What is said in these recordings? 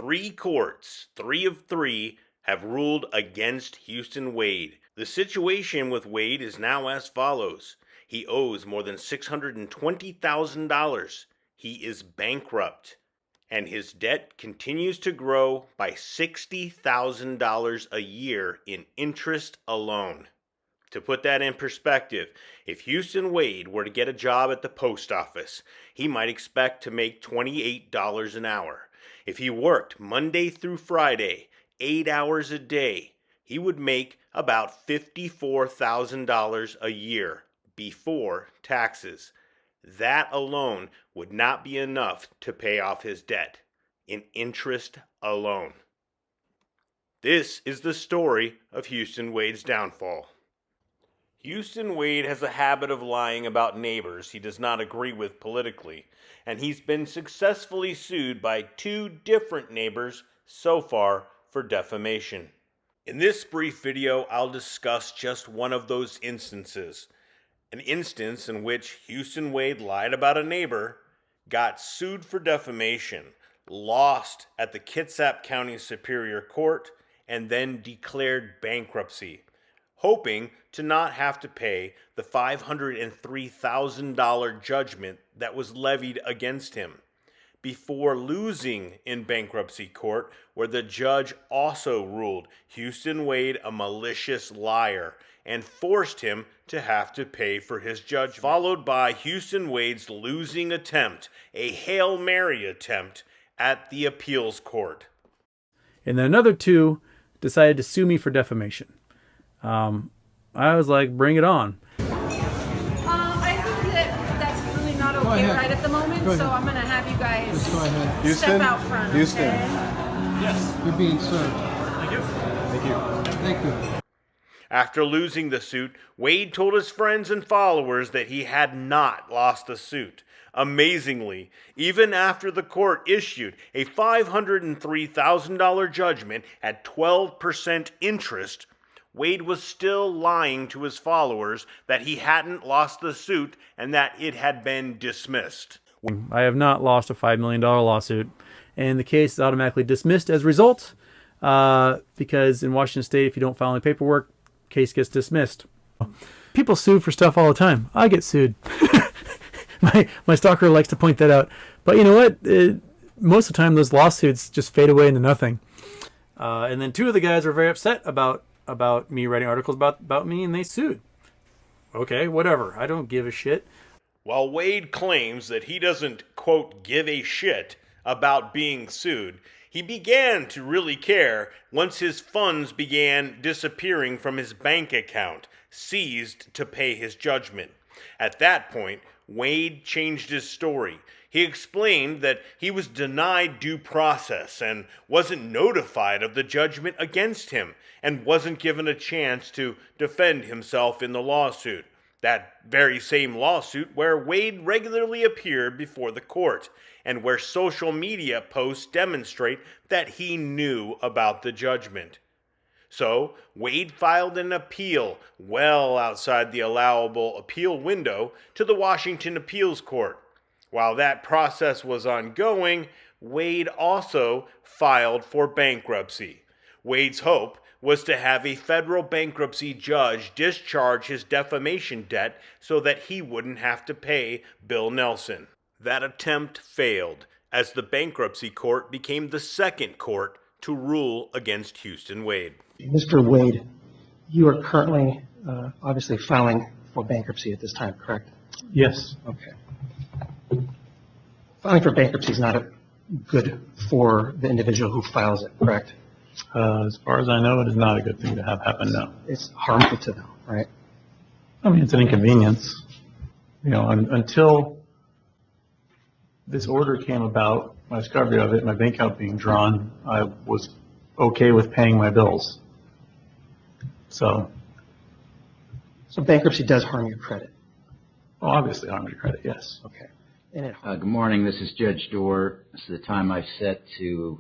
Three courts, 3 of 3, have ruled against Houston Wade. The situation with Wade is now as follows. He owes more than $620,000. He is bankrupt, and his debt continues to grow by $60,000 a year in interest alone. To put that in perspective, if Houston Wade were to get a job at the post office, he might expect to make $28 an hour. If he worked Monday through Friday, 8 hours a day, he would make about $54,000 a year before taxes. That alone would not be enough to pay off his debt, in interest alone. This is the story of Houston Wade's downfall. Houston Wade has a habit of lying about neighbors he does not agree with politically, and he's been successfully sued by 2 different neighbors so far for defamation. In this brief video, I'll discuss just one of those instances, an instance in which Houston Wade lied about a neighbor, got sued for defamation, lost at the Kitsap County Superior Court, and then declared bankruptcy, hoping to not have to pay the $503,000 judgment that was levied against him, before losing in bankruptcy court, where the judge also ruled Houston Wade a malicious liar and forced him to have to pay for his judgment, followed by Houston Wade's losing attempt, a Hail Mary attempt, at the appeals court. And then another 2 decided to sue me for defamation. I was like, bring it on. I think that's really not okay right at the moment, so I'm going to have you guys step out front. Houston. Okay? Yes. You're being served. Thank you. Thank you. Thank you. After losing the suit, Wade told his friends and followers that he had not lost the suit. Amazingly, even after the court issued a $503,000 judgment at 12% interest, Wade was still lying to his followers that he hadn't lost the suit and that it had been dismissed. I have not lost a $5 million lawsuit, and the case is automatically dismissed as a result, because in Washington State, if you don't file any paperwork, case gets dismissed. People sue for stuff all the time. I get sued. My stalker likes to point that out. But you know what? Most of the time, those lawsuits just fade away into nothing. And then 2 of the guys were very upset about me writing articles about me, and they sued. Okay, whatever. I don't give a shit. While Wade claims that he doesn't, quote, give a shit about being sued, he began to really care once his funds began disappearing from his bank account, seized to pay his judgment. At that point, Wade changed his story. He explained that he was denied due process and wasn't notified of the judgment against him and wasn't given a chance to defend himself in the lawsuit. That very same lawsuit where Wade regularly appeared before the court and where social media posts demonstrate that he knew about the judgment. So, Wade filed an appeal well outside the allowable appeal window to the Washington Appeals Court. While that process was ongoing, Wade also filed for bankruptcy. Wade's hope was to have a federal bankruptcy judge discharge his defamation debt so that he wouldn't have to pay Bill Nelson. That attempt failed, as the bankruptcy court became the second court to rule against Houston Wade. Mr. Wade, you are currently obviously filing for bankruptcy at this time, correct? Yes. Okay. Filing for bankruptcy is not good for the individual who files it, correct? As far as I know, it is not a good thing to have happen, no. It's harmful to them, right? I mean, it's an inconvenience. You know, until this order came about, my discovery of it, my bank account being drawn, I was okay with paying my bills. So bankruptcy does harm your credit? Well, obviously harm your credit, yes. Okay. Good morning. This is Judge Dorr. This is the time I've set to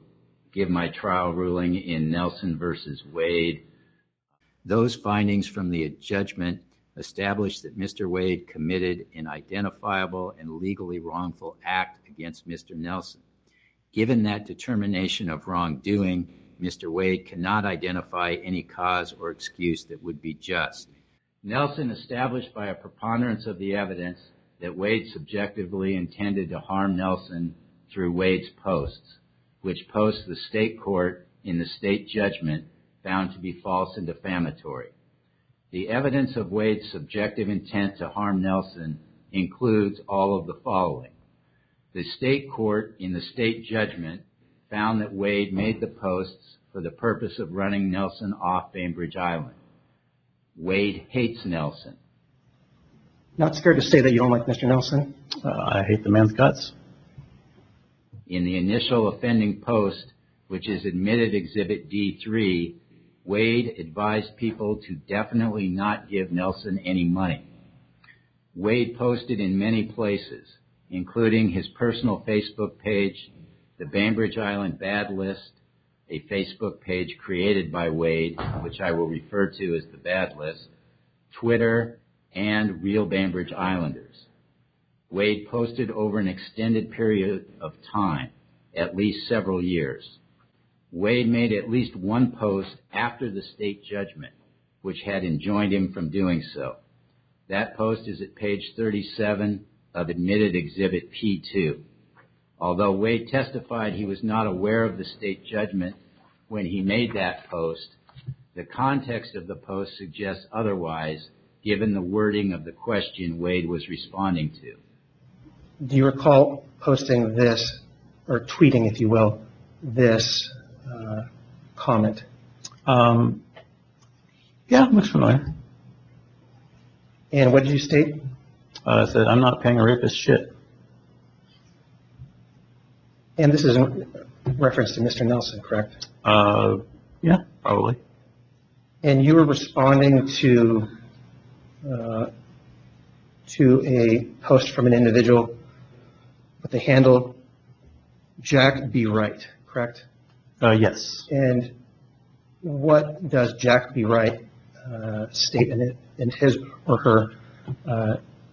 give my trial ruling in Nelson versus Wade. Those findings from the judgment establish that Mr. Wade committed an identifiable and legally wrongful act against Mr. Nelson. Given that determination of wrongdoing, Mr. Wade cannot identify any cause or excuse that would be just. Nelson established by a preponderance of the evidence that Wade subjectively intended to harm Nelson through Wade's posts, which posts the state court in the state judgment found to be false and defamatory. The evidence of Wade's subjective intent to harm Nelson includes all of the following. The state court in the state judgment found that Wade made the posts for the purpose of running Nelson off Bainbridge Island. Wade hates Nelson. Not scared to say that you don't like Mr. Nelson? I hate the man's guts. In the initial offending post, which is admitted Exhibit D3, Wade advised people to definitely not give Nelson any money. Wade posted in many places, including his personal Facebook page, the Bainbridge Island Bad List, a Facebook page created by Wade, which I will refer to as the Bad List, Twitter, and Real Bainbridge Islanders. Wade posted over an extended period of time, at least several years. Wade made at least one post after the state judgment, which had enjoined him from doing so. That post is at page 37 of admitted Exhibit P2. Although Wade testified he was not aware of the state judgment when he made that post, the context of the post suggests otherwise, given the wording of the question Wade was responding to. Do you recall posting this, or tweeting, if you will, this comment? Yeah, looks familiar. And what did you state? I said, I'm not paying a rapist shit. And this is in reference to Mr. Nelson, correct? Yeah, probably. And you were responding to a post from an individual with the handle Jack B. Wright, correct? Yes. And what does Jack B. Wright state in his or her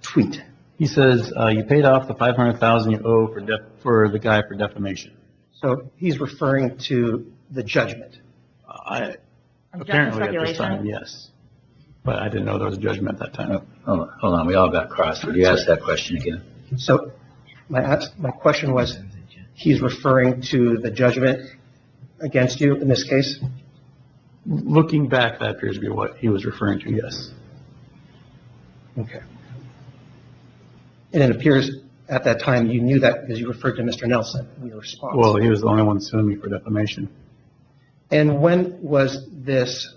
tweet? He says, you paid off the $500,000 you owe for the guy for defamation. So he's referring to the judgment. Apparently at this time, yes. But I didn't know there was a judgment at that time. Hold on, we all got crossed. Would you ask that question again? So my question was, he's referring to the judgment against you in this case? Looking back, that appears to be what he was referring to, yes. Okay. And it appears at that time you knew that because you referred to Mr. Nelson in your response. Well, he was the only one suing me for defamation. And when was this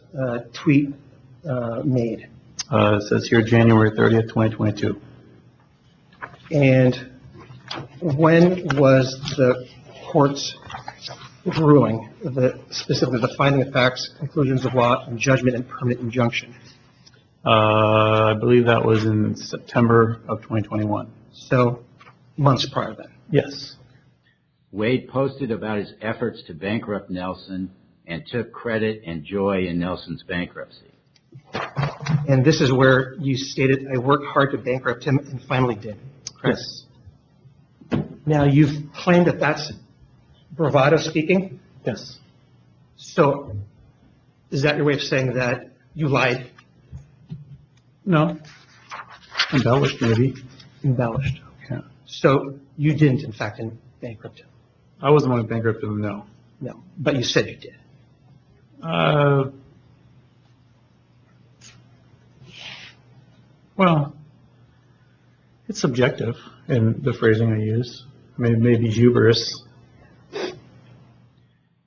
tweet made? It says here January 30th, 2022. And when was the court's ruling, specifically the finding of facts, conclusions of law, and judgment and permanent injunction? I believe that was in September of 2021. So months prior then. Yes. Wade posted about his efforts to bankrupt Nelson and took credit and joy in Nelson's bankruptcy. And this is where you stated, I worked hard to bankrupt him and finally did. Correct? Yes. Now, you've claimed that that's bravado speaking. Yes. So is that your way of saying that you lied? No. Embellished, maybe. Embellished. Yeah. So you didn't, in fact, bankrupt him? I wasn't the one who bankrupted him, no. No. But you said you did. Well, it's subjective in the phrasing I use. I mean, maybe hubris.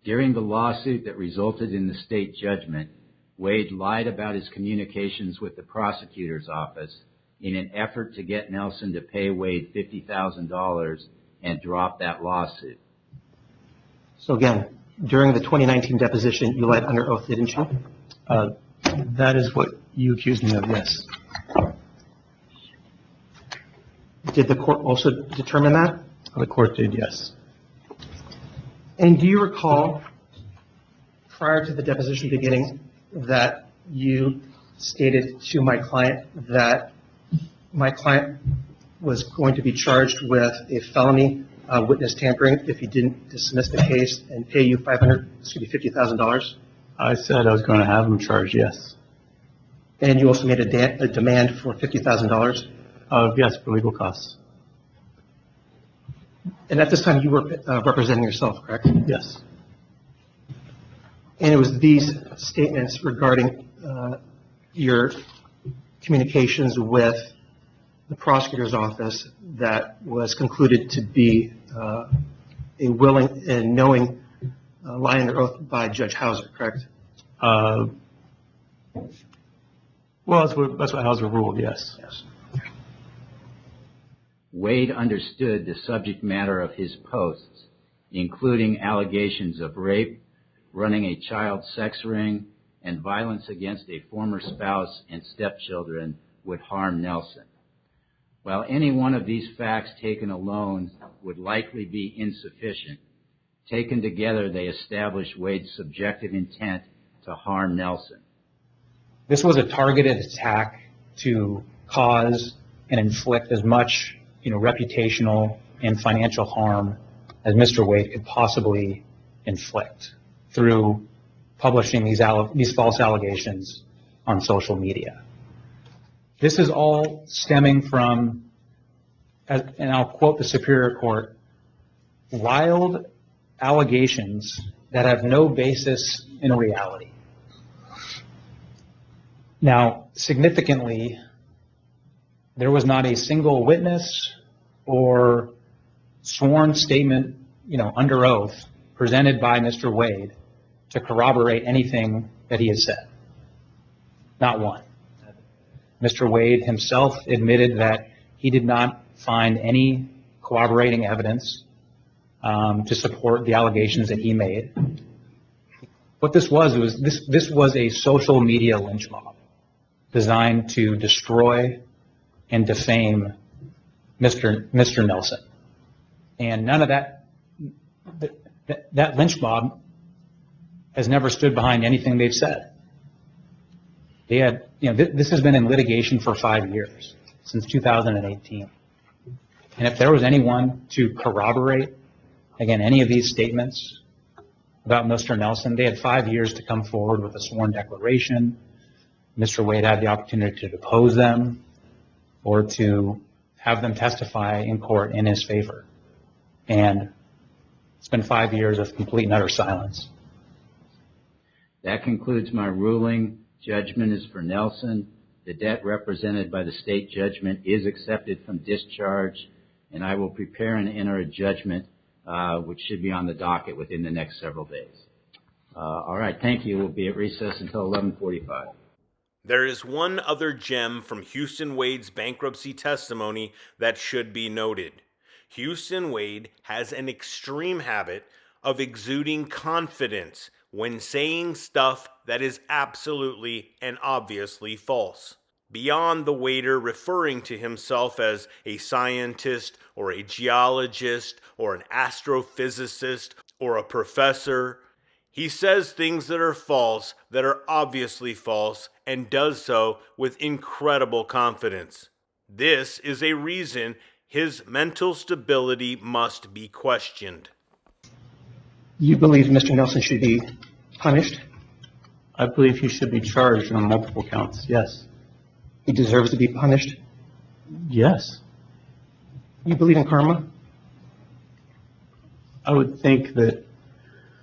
During the lawsuit that resulted in the state judgment, Wade lied about his communications with the prosecutor's office in an effort to get Nelson to pay Wade $50,000 and drop that lawsuit. So again, during the 2019 deposition, you lied under oath, didn't you? That is what you accused me of, yes. Did the court also determine that? The court did, yes. And do you recall, prior to the deposition beginning, that you stated to my client that my client was going to be charged with a felony witness tampering if he didn't dismiss the case and pay you $50,000? I said I was going to have him charged, yes. And you also made a demand for $50,000? Yes, for legal costs. And at this time, you were representing yourself, correct? Yes. And it was these statements regarding your communications with the prosecutor's office that was concluded to be a willing and knowing lie under oath by Judge Hauser, correct? Well, that's what Hauser ruled, yes. Yes. Wade understood the subject matter of his posts, including allegations of rape, running a child sex ring, and violence against a former spouse and stepchildren would harm Nelson. While any one of these facts taken alone would likely be insufficient, taken together they establish Wade's subjective intent to harm Nelson. This was a targeted attack to cause and inflict as much, reputational and financial harm as Mr. Wade could possibly inflict through publishing these false allegations on social media. This is all stemming from, and I'll quote the Superior Court, wild allegations that have no basis in reality. Now, significantly, there was not a single witness or sworn statement, under oath presented by Mr. Wade to corroborate anything that he has said. Not one. Mr. Wade himself admitted that he did not find any corroborating evidence to support the allegations that he made. What this was this was a social media lynch mob designed to destroy and defame Mr. Nelson. And none of that lynch mob has never stood behind anything they've said. They had, this has been in litigation for 5 years, since 2018. And if there was anyone to corroborate, again, any of these statements about Mr. Nelson, they had 5 years to come forward with a sworn declaration. Mr. Wade had the opportunity to depose them or to have them testify in court in his favor. And it's been 5 years of complete and utter silence. That concludes my ruling. Judgment is for Nelson. The debt represented by the state judgment is accepted from discharge, and I will prepare and enter a judgment which should be on the docket within the next several days. All right, thank you. We'll be at recess until 11:45. There is one other gem from Houston Wade's bankruptcy testimony that should be noted. Houston Wade has an extreme habit of exuding confidence when saying stuff that is absolutely and obviously false. Beyond the waiter referring to himself as a scientist or a geologist or an astrophysicist or a professor, he says things that are false, that are obviously false, and does so with incredible confidence. This is a reason his mental stability must be questioned. You believe Mr. Nelson should be punished? I believe he should be charged on multiple counts, yes. He deserves to be punished? Yes. You believe in karma? I would think that...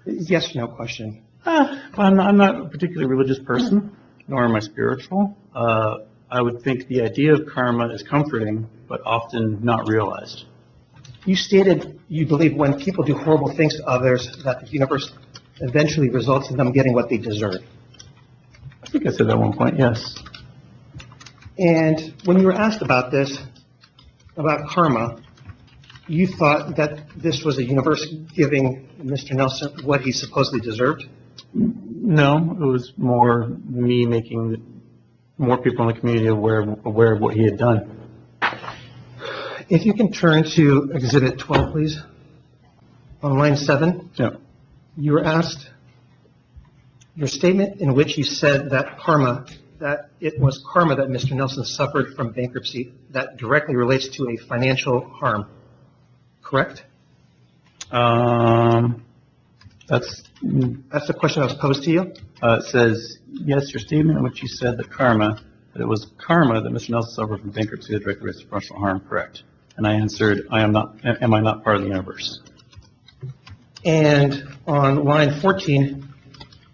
Yes or no question? I'm not a particularly religious person, nor am I spiritual. I would think the idea of karma is comforting, but often not realized. You stated you believe when people do horrible things to others that the universe eventually results in them getting what they deserve. I think I said that at one point, yes. And when you were asked about this, about karma, you thought that this was a universe giving Mr. Nelson what he supposedly deserved? No, it was more me making more people in the community aware of what he had done. If you can turn to Exhibit 12, please. On line 7, Yeah. you were asked your statement in which you said that it was karma that Mr. Nelson suffered from bankruptcy that directly relates to a financial harm, correct? That's That's the question that was posed to you? it says, yes, your statement in which you said that it was karma that Mr. Nelson suffered from bankruptcy that directly risk of personal harm, correct? And I answered, am I not part of the universe? And on line 14,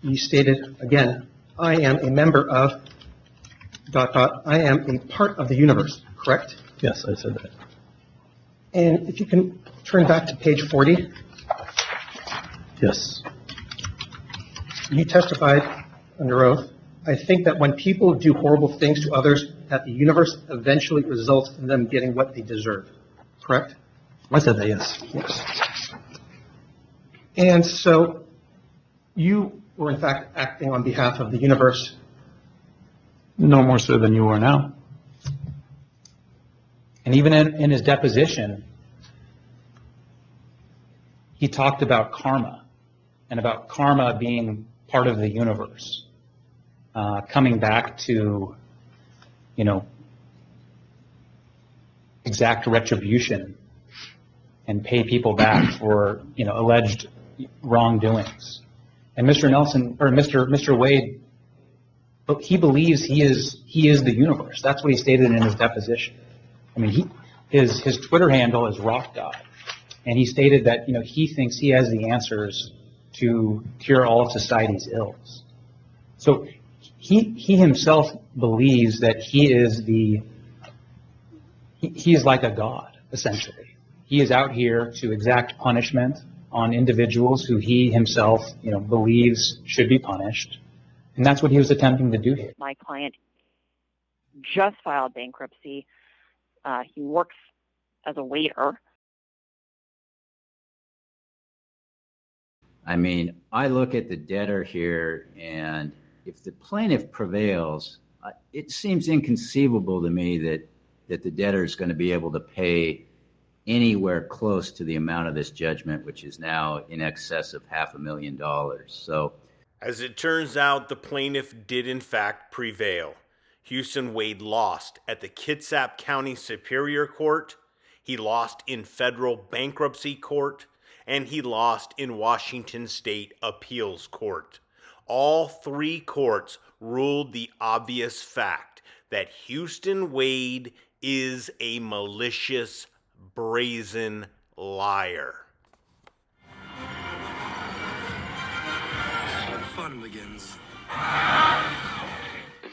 you stated, again, I am a member of, ... I am a part of the universe, correct? Yes, I said that. And if you can turn back to page 40, Yes. you testified under oath, I think that when people do horrible things to others, that the universe eventually results in them getting what they deserve, correct? I said that, yes. Yes. And so you were in fact acting on behalf of the universe. No more so than you are now. And even in his deposition, he talked about karma and about karma being part of the universe, coming back to, exact retribution and pay people back for, alleged wrongdoings. And Mr. Nelson, or Mr. Wade, he believes he is the universe. That's what he stated in his deposition. I mean, his Twitter handle is Rock God, and he stated that he thinks he has the answers to cure all of society's ills. So he himself believes that he is like a god, essentially. He is out here to exact punishment on individuals who he himself believes should be punished, and that's what he was attempting to do here. My client just filed bankruptcy. He works as a waiter. I mean, I look at the debtor here, and if the plaintiff prevails, it seems inconceivable to me that the debtor is going to be able to pay anywhere close to the amount of this judgment, which is now in excess of $500,000. So, as it turns out, the plaintiff did in fact prevail. Houston Wade lost at the Kitsap County Superior Court, he lost in federal bankruptcy court, and he lost in Washington State Appeals Court. All three courts ruled the obvious fact that Houston Wade is a malicious, brazen liar. Fun begins.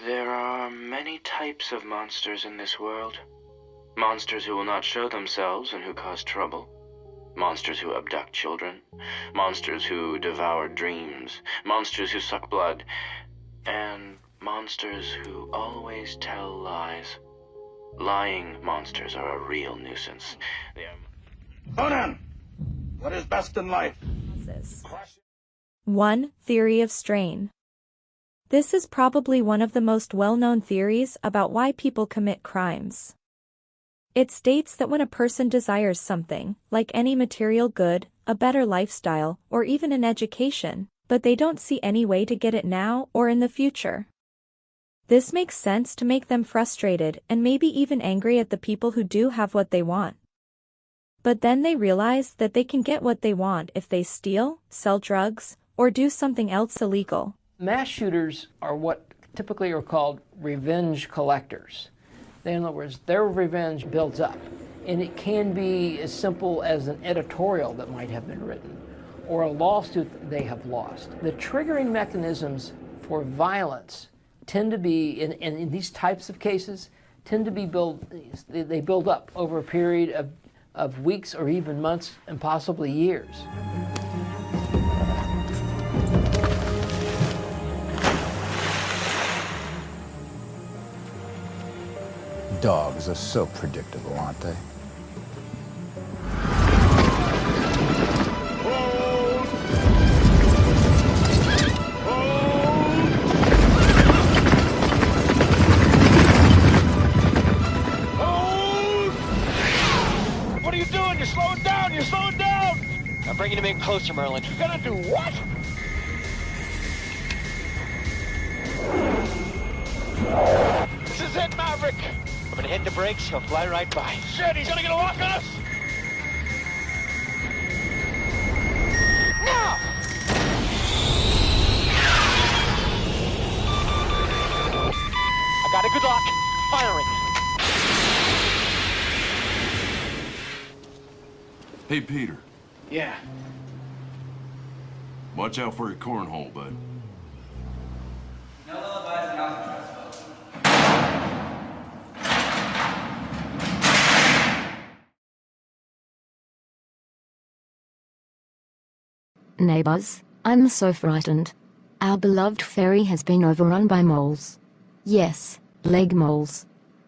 There are many types of monsters in this world. Monsters who will not show themselves and who cause trouble. Monsters who abduct children. Monsters who devour dreams. Monsters who suck blood. And monsters who always tell lies. Lying monsters are a real nuisance. Conan, what is best in life? 1. Theory of strain. This is probably one of the most well-known theories about why people commit crimes. It states that when a person desires something, like any material good, a better lifestyle, or even an education, but they don't see any way to get it now or in the future. This makes sense to make them frustrated and maybe even angry at the people who do have what they want. But then they realize that they can get what they want if they steal, sell drugs, or do something else illegal. Mass shooters are what typically are called revenge collectors. In other words, their revenge builds up. And it can be as simple as an editorial that might have been written, or a lawsuit that they have lost. The triggering mechanisms for violence tend to be, in these types of cases, tend to be they build up over a period of weeks or even months and possibly years. Dogs are so predictable, aren't they? What are you doing? You're slowing down! You're slowing down! I'm bringing him in closer, Merlin. You're gonna do what? This is it, Maverick! I'm gonna hit the brakes, he'll fly right by. Shit, he's gonna get a lock on us! Good luck. Firing. Hey, Peter. Yeah. Watch out for your cornhole, bud. No lullabies and Alcatraz, Neighbors, I'm so frightened. Our beloved ferry has been overrun by moles. Yes, leg moles.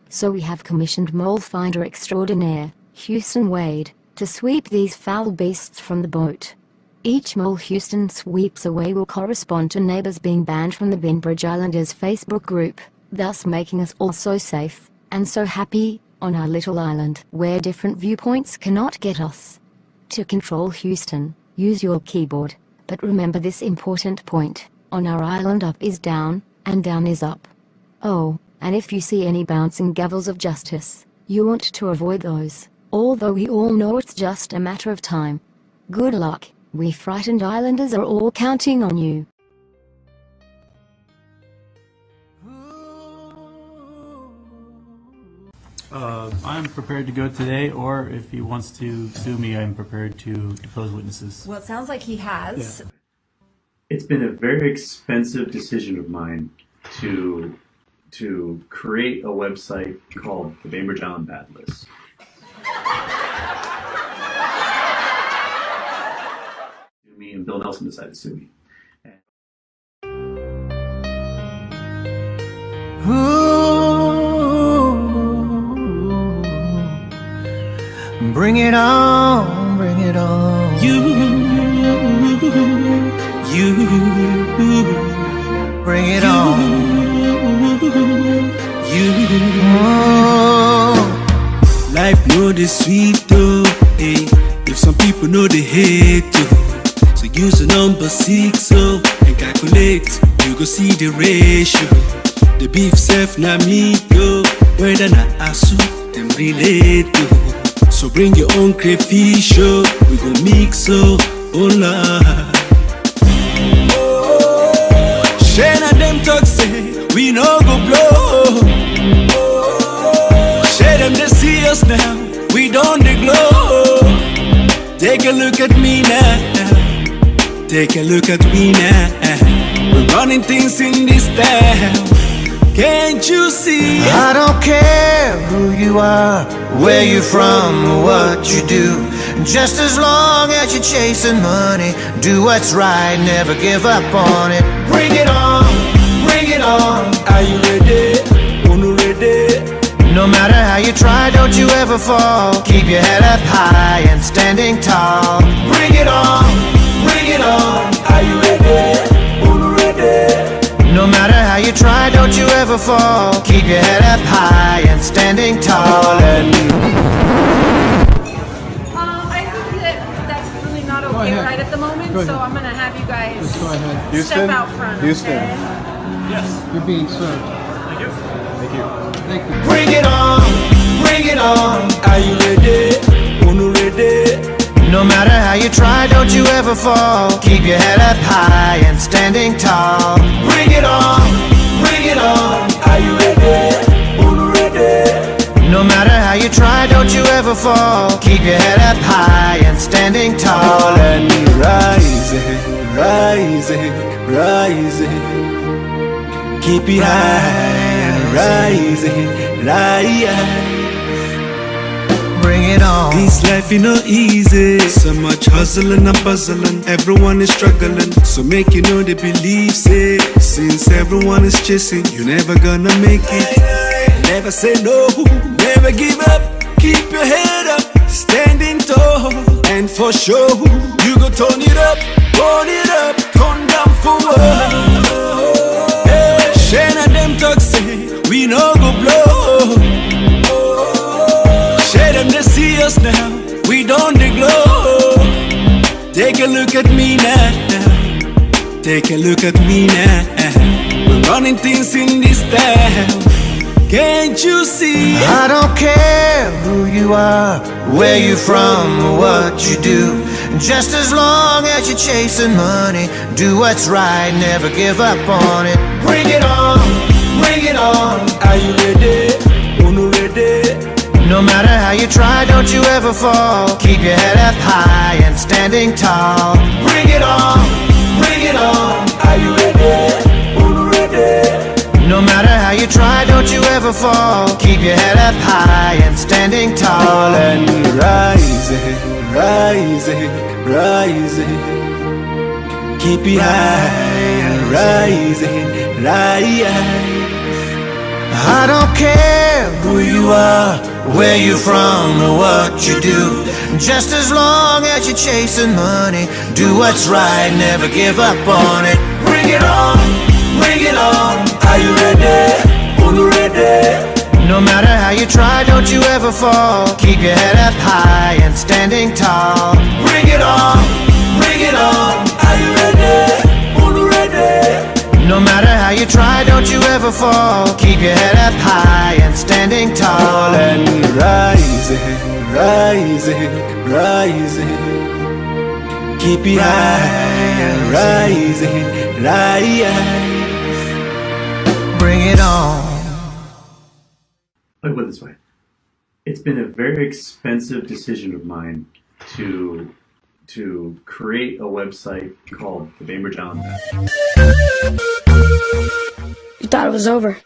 So we have commissioned mole finder extraordinaire, Houston Wade, to sweep these foul beasts from the boat. Each mole Houston sweeps away will correspond to neighbors being banned from the Bainbridge Islanders Facebook group, thus making us all so safe, and so happy, on our little island, where different viewpoints cannot get us. To control Houston, use your keyboard, but remember this important point, on our island up is down, and down is up. Oh, and if you see any bouncing gavels of justice, you want to avoid those, although we all know it's just a matter of time. Good luck, we frightened islanders are all counting on you. I'm prepared to go today, or if he wants to sue me, I'm prepared to depose witnesses. Well, it sounds like he has. Yeah. It's been a very expensive decision of mine to create a website called the Bainbridge Island Bad List. Me and Bill Nelson decided to sue me. Bring it on, bring it on. You, bring it on. Life know the sweet though, eh? If some people know the hate too. So use the number 6 so and calculate, you go see the ratio. The beef self na me go, whether na asu them relate to. So bring your own crayfish, oh, we go mix so, oh la. Shana them talk say, we no go blow. Share them they see us now, we don't they glow. Take a look at me now, take a look at me now. We're running things in this town, can't you see? I don't care who you are, where you're from, or what you do. Just as long as you're chasing money, do what's right, never give up on it. Bring it on, bring it on. Are you ready? Unu ready? No matter how you try, don't you ever fall. Keep your head up high and standing tall. Bring it on, bring it on. Are you ready? Unu ready? No matter how you try, don't you ever fall. Keep your head up high and standing tall. I think that that's really not okay right at the moment, so I'm going to have you guys Just go ahead. step out front, Houston. okay? Yes. You're being served. Thank you. Thank you. Thank you. Bring it on, bring it on. Are you ready? Unu ready? No matter how you try, don't you ever fall. Keep your head up high and standing tall. Bring it on, bring it on. Are you ready? Unu ready? No matter how you try, don't you ever fall. Keep your head up high and standing tall. And rising, rising, rising. Keep it high, rising, rising. Bring it on. This life is not easy. So much hustling and puzzling. Everyone is struggling. So make you know they believe say, since everyone is chasing, you're never gonna make it. Never say no, never give up. Keep your head up, standing tall. And for sure, you go turn it up, turn down for what? Hey, Shana them talk say, we no go blow. Share them they see us now, we don't they glow. Take a look at me now, take a look at me now. We're running things in this town, can't you see? I don't care who you are, where you're from, or what you do. Just as long as you're chasing money, do what's right, never give up on it. Bring it on, bring it on. Are you No matter how you try, don't you ever fall. Keep your head up high and standing tall. Bring it on, bring it on. Are you ready? Ready? No matter how you try, don't you ever fall. Keep your head up high and standing tall. And rising, rising, rising. Keep it high and rising, rising. I don't care who you are, where you from, or what you do. Just as long as you're chasing money, do what's right, never give up on it. Bring it on, bring it on. Are you ready? Ready? No matter how you try, don't you ever fall. Keep your head up high and standing tall. Bring it on, bring it on. Are you ready? Ready? No matter how you try, don't you ever fall. Keep your head up high and standing tall. And rising, rising, rising. Keep it high and rising, rising. Bring it on. Let me put it this way. It's been a very expensive decision of mine to create a website called the Bainbridge Island. You thought it was over.